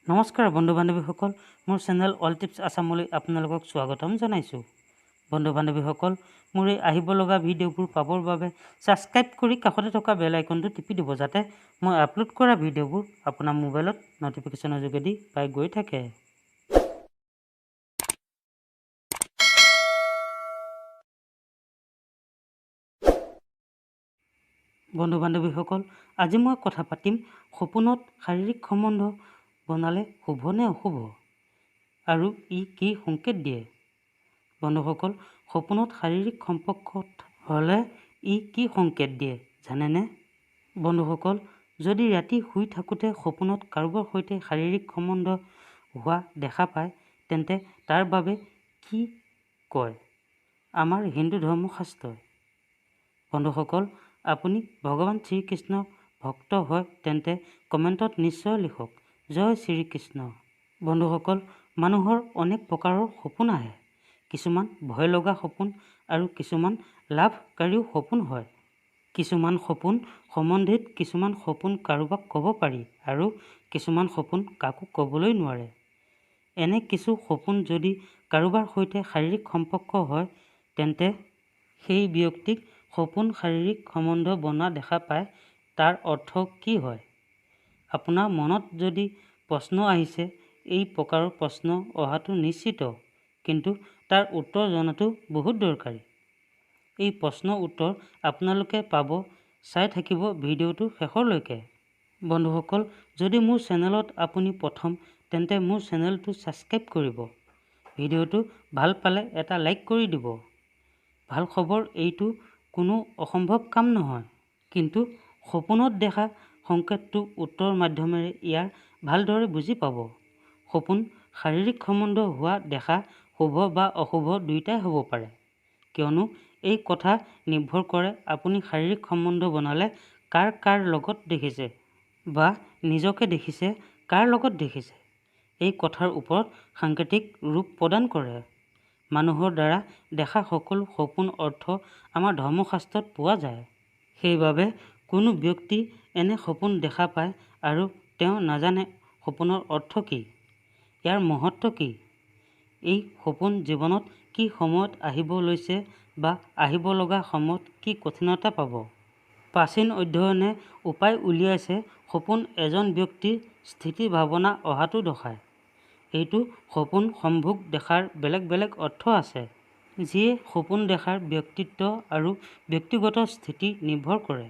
নমস্কাৰ বন্ধু বান্ধৱীসকল, মোৰ চেনেল অল টিপছ আছামলৈ আপোনালোকক স্বাগতম জনাইছোঁ। বন্ধু বান্ধৱীসকল, মোৰ এই আহিব লগা ভিডিঅ'বোৰ পাবৰ বাবে ছাবস্ক্ৰাইব কৰি কাষতে থকা বেল আইকনটো টিপি দিব, যাতে মই আপলোড কৰা ভিডিঅ'বোৰ আপোনাৰ মোবাইলত ন'টিফিকেশ্যনৰ যোগেদি পাই গৈ থাকে। বন্ধু বান্ধৱীসকল, আজি মই কথা পাতিম সপোনত শাৰীৰিক সম্বন্ধ বনালে শুভ নে অশুভ, আৰু ই কি সংকেত দিয়ে। বন্ধুসকল, সপোনত শাৰীৰিক সম্পৰ্কত হ'লে ই কি সংকেত দিয়ে জানেনে? বন্ধুসকল, যদি ৰাতি শুই থাকোঁতে সপোনত কাৰোবাৰ সৈতে শাৰীৰিক সম্বন্ধ হোৱা দেখা পায়, তেন্তে তাৰ বাবে কি কয় আমাৰ হিন্দু ধৰ্মশাস্ত্ৰই। বন্ধুসকল, আপুনি ভগৱান শ্ৰীকৃষ্ণৰ ভক্ত হয় তেন্তে কমেণ্টত নিশ্চয় লিখক, জয় শ্ৰীকৃষ্ণ। বন্ধুসকল, মানুহৰ অনেক প্ৰকাৰৰ সপোন আহে। কিছুমান ভয় লগা সপোন আৰু কিছুমান লাভকাৰীও সপোন হয়। কিছুমান সপোন সম্বন্ধিত, কিছুমান সপোন কাৰোবাক ক'ব পাৰি আৰু কিছুমান সপোন কাকো ক'বলৈ নোৱাৰে। এনে কিছু সপোন যদি কাৰোবাৰ সৈতে শাৰীৰিক সম্পৰ্ক হয়, তেন্তে সেই ব্যক্তিক সপোন শাৰীৰিক সম্বন্ধ বনোৱা দেখা পায়, তাৰ অৰ্থ কি হয়? আপোনাৰ মনত যদি প্ৰশ্ন আহিছে, এই প্ৰকাৰৰ প্ৰশ্ন অহাটো নিশ্চিত, কিন্তু তাৰ উত্তৰ জনাটো বহুত দৰকাৰী। এই প্ৰশ্নৰ উত্তৰ আপোনালোকে পাব চাই থাকিব ভিডিঅ'টো শেষলৈকে। বন্ধুসকল, যদি মোৰ চেনেলত আপুনি প্ৰথম, তেন্তে মোৰ চেনেলটো ছাবস্ক্ৰাইব কৰিব। ভিডিঅ'টো ভাল পালে এটা লাইক কৰি দিব। ভাল খবৰ, এইটো কোনো অসম্ভৱ কাম নহয়, কিন্তু সপোনত দেখা সংকেতটো উত্তৰ মাধ্যমেৰে ইয়াৰ ভালদৰে বুজি পাব। সপোন শাৰীৰিক সম্বন্ধ হোৱা দেখা শুভ বা অশুভ দুয়োটাই হ'ব পাৰে, কিয়নো এই কথা নিৰ্ভৰ কৰে আপুনি শাৰীৰিক সম্বন্ধ বনালে কাৰ লগত দেখিছে বা নিজকে দেখিছে কাৰ লগত দেখিছে, এই কথাৰ ওপৰত সাংকেতিক ৰূপ প্ৰদান কৰে। মানুহৰ দ্বাৰা দেখা সকলো সপোন অৰ্থ আমাৰ ধৰ্মশাস্ত্ৰত পোৱা যায়। সেইবাবে কোনো ব্যক্তি এনে সপোন দেখা পায় আৰু তেওঁ নাজানে সপোনৰ অৰ্থ কি, ইয়াৰ মহত্ব কি, এই সপোন জীৱনত কি সময়ত আহিব লৈছে বা আহিব লগা সময়ত কি কঠিনতা পাব। প্ৰাচীন অধ্যয়নে উপায় উলিয়াইছে সপোন এজন ব্যক্তিৰ স্থিতি ভাৱনা অহাটো দৰ্শায়। এইটো সপোন সম্ভোগ দেখাৰ বেলেগ বেলেগ অৰ্থ আছে, যিয়ে সপোন দেখাৰ ব্যক্তিত্ব আৰু ব্যক্তিগত স্থিতি নিৰ্ভৰ কৰে।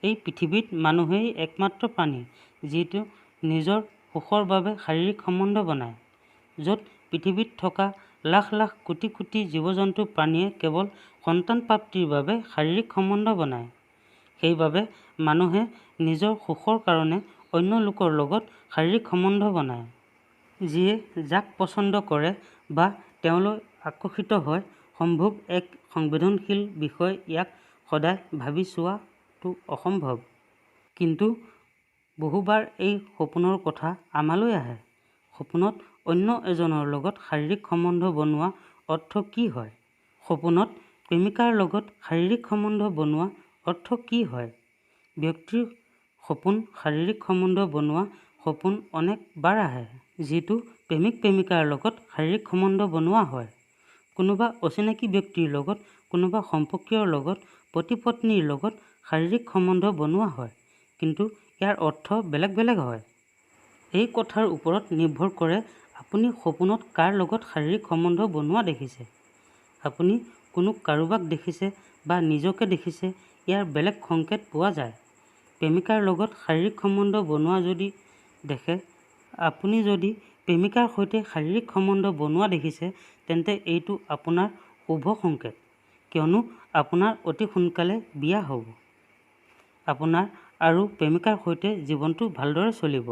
এই পৃথিৱীত মানুহেই একমাত্ৰ প্ৰাণী যিটো নিজৰ সুখৰ বাবে শাৰীৰিক সম্বন্ধ বনায়। য'ত পৃথিৱীত থকা লাখ লাখ কোটি কোটি জীৱ-জন্তু প্ৰাণীয়ে কেৱল সন্তান প্ৰাপ্তিৰ বাবে শাৰীৰিক সম্বন্ধ বনায়। সেইবাবে মানুহে নিজৰ সুখৰ কাৰণে অন্য লোকৰ লগত শাৰীৰিক সম্বন্ধ বনায়। যিয়ে যাক পচন্দ কৰে বা তেওঁলৈ আকৰ্ষিত হয়। সম্ভোগ এক সংবেদনশীল বিষয়, ইয়াক সদায় ভাবি চোৱাটো অসম্ভৱ। কিন্তু বহুবাৰ এই সপোনৰ কথা আমালৈ আহে। সপোনত অন্য এজনৰ লগত শাৰীৰিক সম্বন্ধ বনোৱা অৰ্থ কি হয়? সপোনত প্ৰেমিকাৰ লগত শাৰীৰিক সম্বন্ধ বনোৱা অৰ্থ কি হয়? ব্যক্তিৰ সপোন শাৰীৰিক সম্বন্ধ বনোৱা সপোন অনেক বাৰ আহে, যিটো প্ৰেমিক প্ৰেমিকাৰ লগত শাৰীৰিক সম্বন্ধ বনোৱা হয়। কোনোবা অচিনাকি ব্যক্তিৰ লগত, কোনোবা সম্পৰ্কীয়ৰ লগত, পতি পত্নীৰ লগত শাৰীৰিক সম্বন্ধ বনোৱা হয়, কিন্তু ইয়াৰ অৰ্থ বেলেগ বেলেগ হয়। এই কথাৰ ওপৰত নিৰ্ভৰ কৰে আপুনি সপোনত কাৰ লগত শাৰীৰিক সম্বন্ধ বনোৱা দেখিছে। আপুনি কোনো কাৰোবাক দেখিছে বা নিজকে দেখিছে, ইয়াৰ বেলেগ সংকেত পোৱা যায়। প্ৰেমিকাৰ লগত শাৰীৰিক সম্বন্ধ বনোৱা যদি দেখে, আপুনি যদি প্ৰেমিকাৰ সৈতে শাৰীৰিক সম্বন্ধ বনোৱা দেখিছে, তেন্তে এইটো আপোনাৰ শুভ সংকেত, কিয়নো আপোনাৰ অতি সোনকালে বিয়া হ'ব। আপোনাৰ আৰু প্ৰেমিকাৰ সৈতে জীৱনটো ভালদৰে চলিব।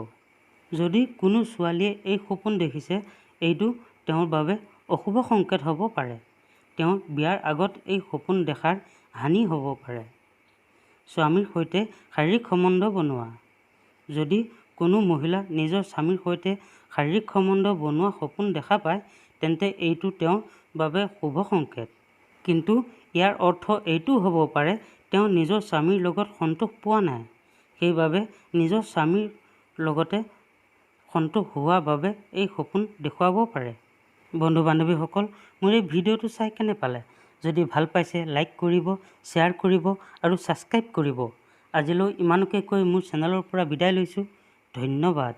যদি কোনো ছোৱালীয়ে এই সপোন দেখিছে, এইটো তেওঁৰ বাবে অশুভ সংকেত হ'ব পাৰে। তেওঁৰ বিয়াৰ আগত এই সপোন দেখাৰ হানি হ'ব পাৰে। স্বামীৰ সৈতে শাৰীৰিক সম্বন্ধ বনোৱা। যদি কোনো মহিলা নিজৰ স্বামীৰ সৈতে শাৰীৰিক সম্বন্ধ বনোৱা সপোন দেখা পায়, তেন্তে এইটো তেওঁৰ বাবে শুভ সংকেত। কিন্তু ইয়াৰ অৰ্থ এইটোও হ'ব পাৰে তেওঁ নিজৰ স্বামীৰ লগত সন্তোষ পোৱা নাই, সেইবাবে নিজৰ স্বামীৰ লগতে সন্তোষ হোৱাৰ বাবে এই সপোন দেখুৱাব পাৰে। বন্ধু বান্ধৱীসকল, মোৰ এই ভিডিঅ'টো চাই কেনে পালে? যদি ভাল পাইছে লাইক কৰিব, শ্বেয়াৰ কৰিব আৰু ছাবস্ক্ৰাইব কৰিব। আজিলৈ ইমানকে কৈ মোৰ চেনেলৰ পৰা বিদায় লৈছোঁ। ধন্যবাদ।